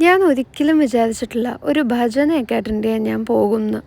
ഞാൻ ഒരിക്കലും വിചാരിച്ചിട്ടില്ല ഒരു ഭജനയൊക്കെ അറ്റൻഡ് ചെയ്യാൻ ഞാൻ പോകുമെന്ന്.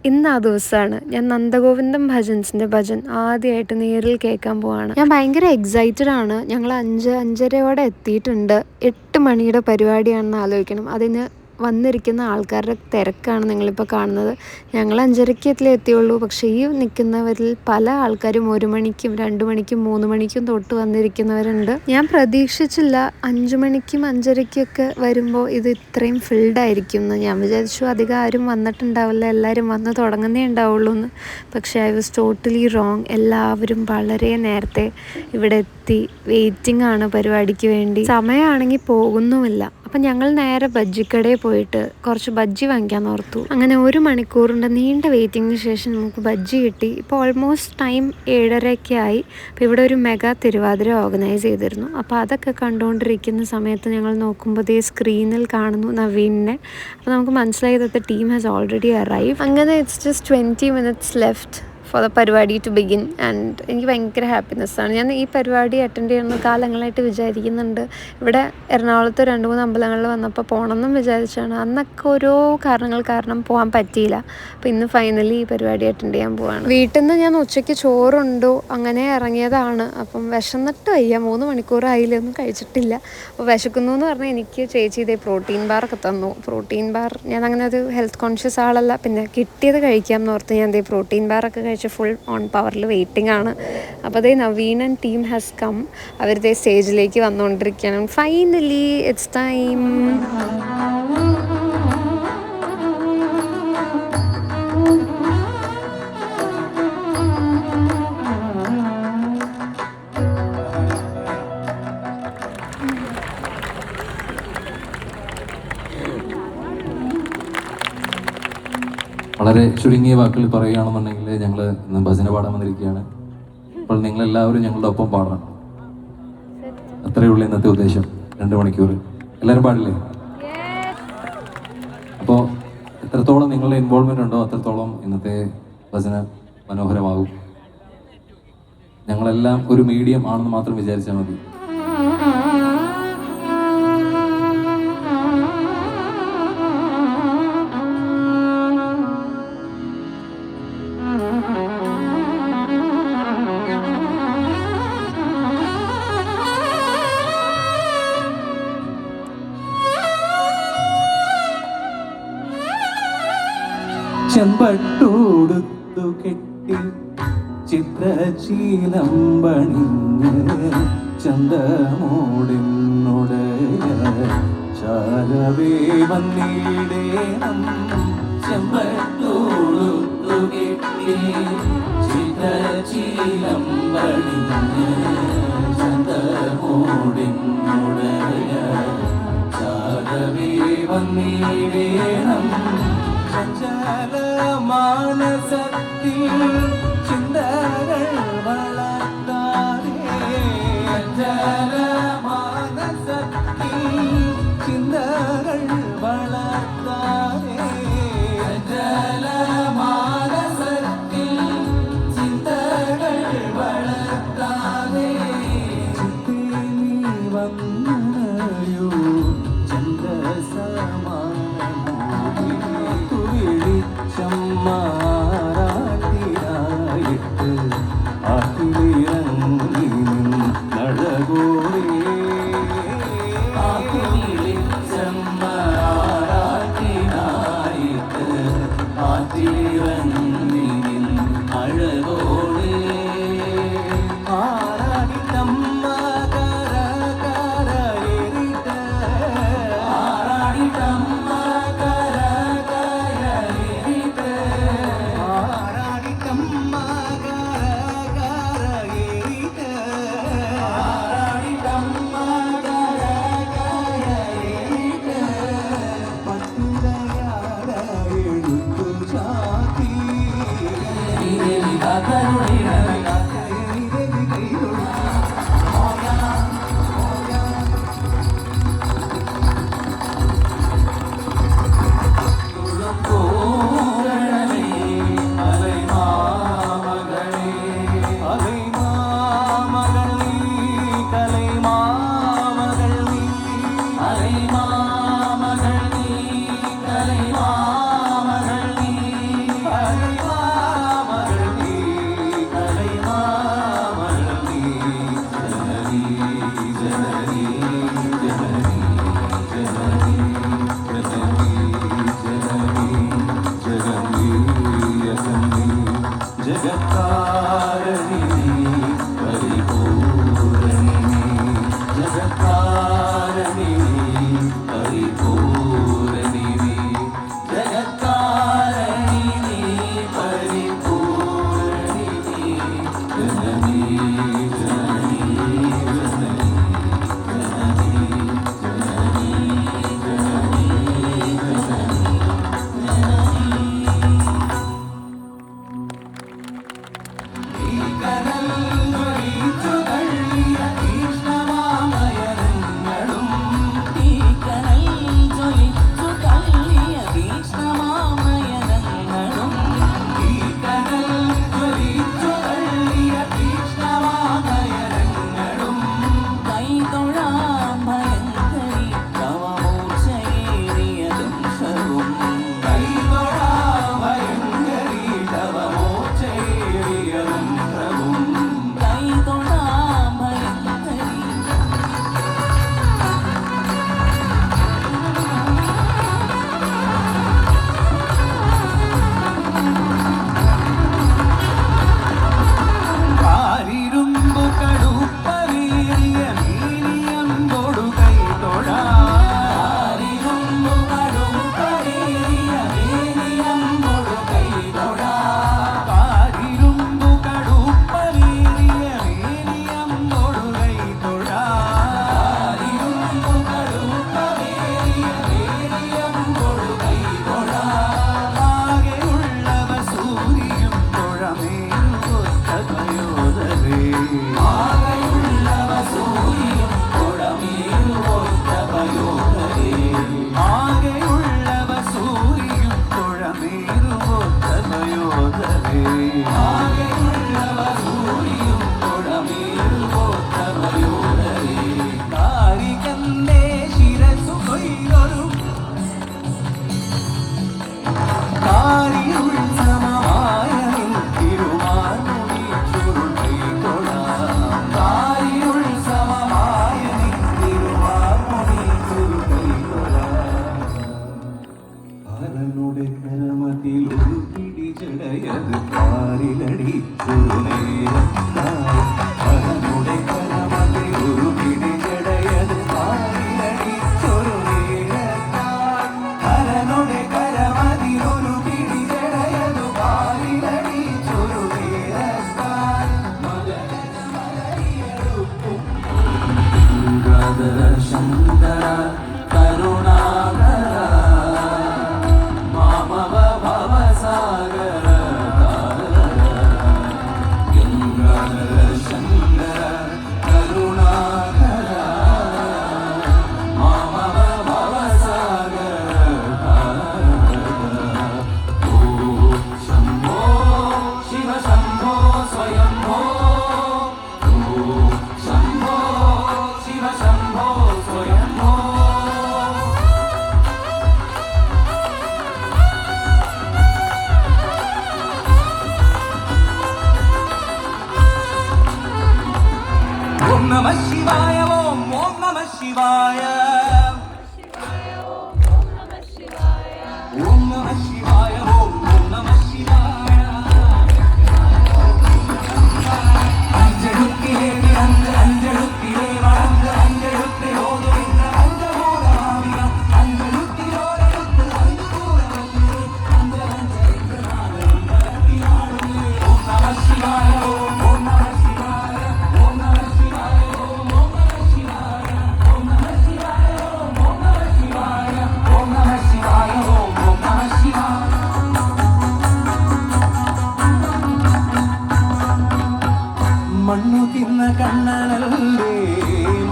ഇന്ന് ആ ദിവസമാണ്. ഞാൻ നന്ദഗോവിന്ദം ഭജൻസിൻ്റെ ഭജൻ ആദ്യമായിട്ട് നേരിൽ കേൾക്കാൻ പോവാണ്. ഞാൻ ഭയങ്കര എക്സൈറ്റഡ് ആണ്. ഞങ്ങൾ 5-5:30 എത്തിയിട്ടുണ്ട്. 8 മണിയുടെ പരിപാടിയാണെന്ന് ആലോചിക്കണം. അതിന് വന്നിരിക്കുന്ന ആൾക്കാരുടെ തിരക്കാണ് നിങ്ങളിപ്പോൾ കാണുന്നത്. ഞങ്ങൾ 5:30 എത്തിയുള്ളൂ. പക്ഷേ ഈ നിൽക്കുന്നവരിൽ പല ആൾക്കാരും 1 മണിക്കും 2 മണിക്കും 3 മണിക്കും തൊട്ട് വന്നിരിക്കുന്നവരുണ്ട്. ഞാൻ പ്രതീക്ഷിച്ചില്ല 5 മണിക്കും 5:30 വരുമ്പോൾ ഇത് ഇത്രയും ഫിൽഡ് ആയിരിക്കും എന്ന്. ഞാൻ വിചാരിച്ചു അധികം ആരും വന്നിട്ടുണ്ടാവില്ല, എല്ലാവരും വന്ന് തുടങ്ങുന്നേ ഉണ്ടാവുള്ളൂ എന്ന്. പക്ഷേ ഐ വാസ് ടോട്ടലി റോങ്. എല്ലാവരും വളരെ നേരത്തെ ഇവിടെ എത്തി. വെയിറ്റിംഗ് ആണ് പരിപാടിക്ക് വേണ്ടി. സമയമാണെങ്കിൽ പോകുന്നുമില്ല. അപ്പം ഞങ്ങൾ നേരെ ബജ്ജിക്കടയിൽ പോയിട്ട് കുറച്ച് ബജ്ജി വാങ്ങിക്കാൻ ഓർത്തു. അങ്ങനെ 1 മണിക്കൂറിൻ്റെ നീണ്ട വെയിറ്റിങ്ങിന് ശേഷം നമുക്ക് ബജ്ജി കിട്ടി. ഇപ്പോൾ ഓൾമോസ്റ്റ് ടൈം 7:30 ആയി. അപ്പോൾ ഇവിടെ ഒരു മെഗാ തിരുവാതിര ഓർഗനൈസ് ചെയ്തിരുന്നു. അപ്പോൾ അതൊക്കെ കണ്ടുകൊണ്ടിരിക്കുന്ന സമയത്ത് ഞങ്ങൾ നോക്കുമ്പോൾ ദേ സ്ക്രീനിൽ കാണുന്നു നവീനെ. അപ്പോൾ നമുക്ക് മനസ്സിലായി that the team has already arrive. അങ്ങനെ it's just 20 minutes left for the പരിപാടി ടു ബിഗിൻ. ആൻഡ് എനിക്ക് ഭയങ്കര ഹാപ്പിനെസ്സാണ്. ഞാൻ ഈ പരിപാടി അറ്റൻഡ് ചെയ്യുന്ന കാലങ്ങളായിട്ട് വിചാരിക്കുന്നുണ്ട്. ഇവിടെ എറണാകുളത്ത് 2-3 അമ്പലങ്ങളിൽ വന്നപ്പോൾ പോകണമെന്നും വിചാരിച്ചാണ്. അന്നൊക്കെ ഓരോ കാരണങ്ങൾ കാരണം പോകാൻ പറ്റിയില്ല. അപ്പോൾ ഇന്ന് ഫൈനലി ഈ പരിപാടി അറ്റൻഡ് ചെയ്യാൻ പോവാണ്. വീട്ടിൽ നിന്ന് ഞാൻ ഉച്ചയ്ക്ക് ചോറുണ്ടോ അങ്ങനെ ഇറങ്ങിയതാണ്. അപ്പം വിശന്നിട്ട് വയ്യ. 3 മണിക്കൂറായില്ലേ, ഒന്നും കഴിച്ചിട്ടില്ല. അപ്പോൾ വിശക്കുന്നു എന്ന് പറഞ്ഞാൽ എനിക്ക് ചേച്ചി ഇതേ പ്രോട്ടീൻ ബാറൊക്കെ തന്നു. പ്രോട്ടീൻ ബാർ, ഞാൻ അങ്ങനെ ഒരു ഹെൽത്ത് കോൺഷ്യസ് ആളല്ല, പിന്നെ കിട്ടിയത് കഴിക്കാം എന്ന് ഓർത്ത് ഞാൻ ഇതേ പ്രോട്ടീൻ ബാറൊക്കെ കഴിച്ച് ഫുൾ ഓൺ പവറിൽ വെയിറ്റിംഗ് ആണ്. അപ്പോൾ അതേ Naveen and team has come. അവരുടെ സ്റ്റേജിലേക്ക് വന്നുകൊണ്ടിരിക്കുകയാണ്. Finally it's time. വളരെ ചുരുങ്ങിയ വാക്കുകൾ പറയുകയാണെന്നുണ്ടെങ്കിൽ ഞങ്ങൾ ഇന്ന് ഭജന പാടാൻ വന്നിരിക്കുകയാണ്. അപ്പോൾ നിങ്ങളെല്ലാവരും ഞങ്ങളുടെ ഒപ്പം പാടണം. അത്രയേ ഉള്ളൂ ഇന്നത്തെ ഉദ്ദേശം. 2 മണിക്കൂർ എല്ലാവരും പാടില്ലേ? അപ്പോൾ എത്രത്തോളം നിങ്ങളുടെ ഇൻവോൾവ്മെൻ്റ് ഉണ്ടോ അത്രത്തോളം ഇന്നത്തെ ഭജന മനോഹരമാകും. ഞങ്ങളെല്ലാം ഒരു മീഡിയം ആണെന്ന് മാത്രം വിചാരിച്ചാൽ മതി. ചെമ്പട്ടോടുത്തു കെട്ടി ചിത്രശീലം പണിഞ്ഞ് ചന്തമോടിനുടയ ചാരവേ വന്നിടേണം. ചെമ്പട്ടോടുത്തു കെട്ടി ചിത്രശീലം പണിഞ്ഞ് ചന്തമോടിനുടയ ചാരവേ വന്നിടേണം. മാനസത്തിൽ ചിന്തകൾ വളർത്താതെ മാനസത്തിൽ ചിന്തകൾ വളർത്താതെ മാനസത്തിൽ ചിന്തകൾ വളർത്താതെ വന്നയോ ചമ്മാറാട്ടിനായിട്ട് ആട്ടിലിറങ്ങി നടകോടി നമഃ ശിവായ ഓം നമഃ ശിവായ ഓം നമഃ ശിവായ ഓം നമഃ ശിവായ അഞ്ചെഴുത്തിലേറി അഞ്ചെഴുത്തിലേ വളർന്ന് അഞ്ചെഴുത്തി ഓതുന്ന അഞ്ചകൂടാവിക അഞ്ചെഴുത്തിലോരെടുത്ത് ഓം നമഃ ശിവായ ഓം നമഃ ശിവായ ഓം നമഃ ശിവായ ഓം നമഃ ശിവായ ഓം നമഃ ശിവായ ഓം നമഃ ശിവായ ഓം നമഃ ശിവായ ഓം നമഃ ശിവായ മണ്ണു തിന്ന കണ്ണനല്ലേ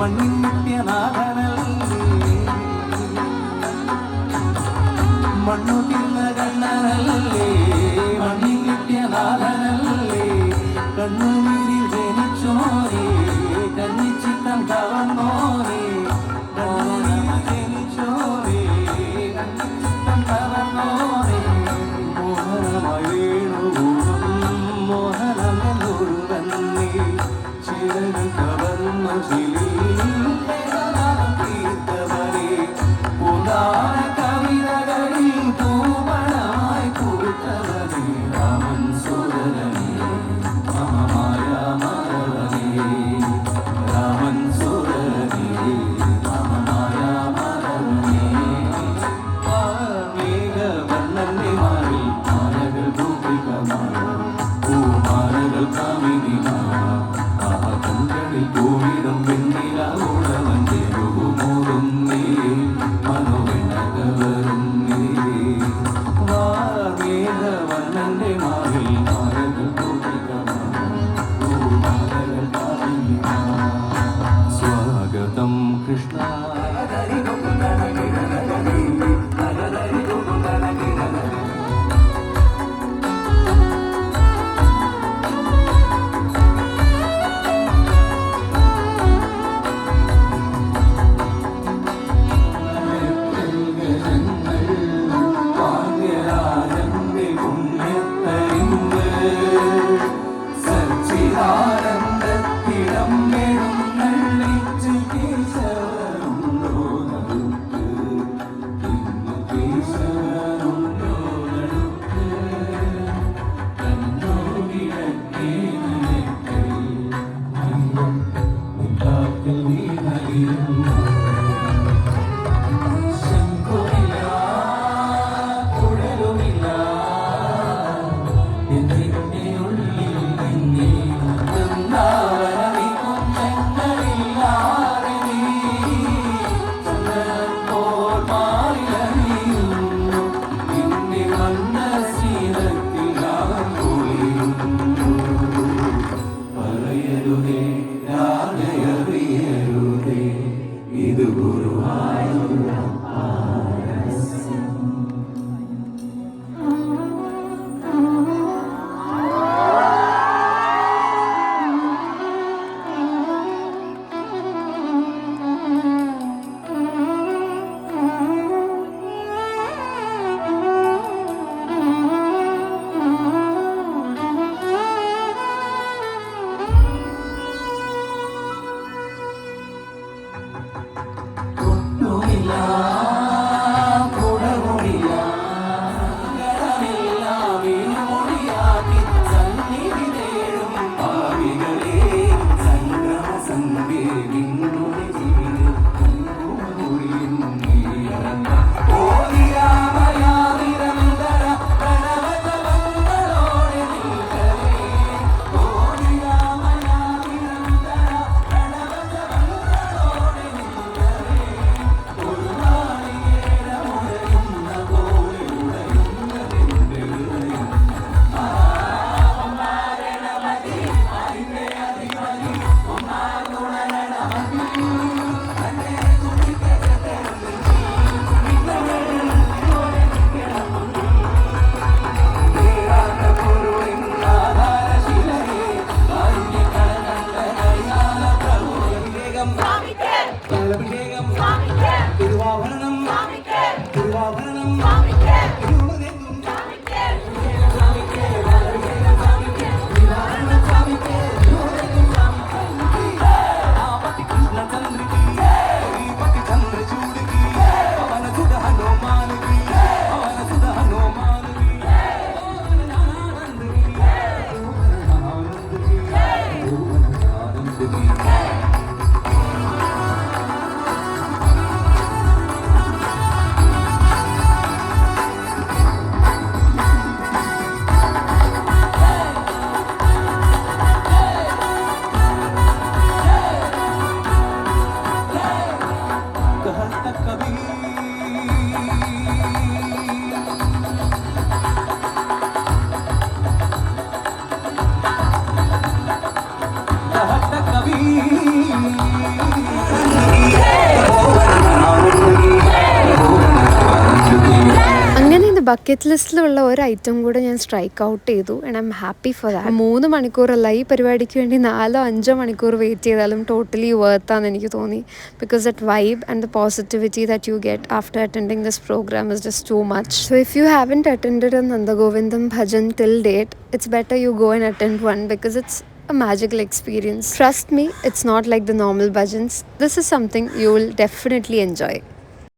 മണ്ണിൻ നിത്യനാഥനല്ലേ മണ്ണു തിന്ന കണ്ണനല്ലേ മണ്ണിൻ നിത്യനാഥനല്ലേ കണ്ണുനീരിൽ ജനിച്ചോരേ കന്നിച്ചിത്തം കവർന്നോരേ കണ്ണുനീരിൽ ജനിച്ചോരേ കന്നിച്ചിത്തം കവർന്നോരേ മോഹനമായി വേണുഭൂതം മോഹനമെന്നൊരുവന്നേ ചിരകൾ കവർന്നു തീർത്തവരെ പുരാണ കവിതകളിൽ പൂമണമായി പൂത്ത ബക്കറ്റ് ലിസ്റ്റിലുള്ള ഒരു ഐറ്റം കൂടെ ഞാൻ സ്ട്രൈക്ക് ഔട്ട് ചെയ്തു and I am happy for that. 3 മണിക്കൂറല്ല, ഈ പരിപാടിക്ക് വേണ്ടി 4-5 മണിക്കൂർ വെയിറ്റ് ചെയ്താലും ടോട്ടലി വർത്താന്ന് എനിക്ക് തോന്നി. Because that vibe and the positivity that you get after attending this programme is just too much. So if you haven't attended a Nandagovindam bhajan till date, it's better you go and attend one because it's a magical experience. Trust me, it's not like the normal bhajans. This is something you will definitely enjoy.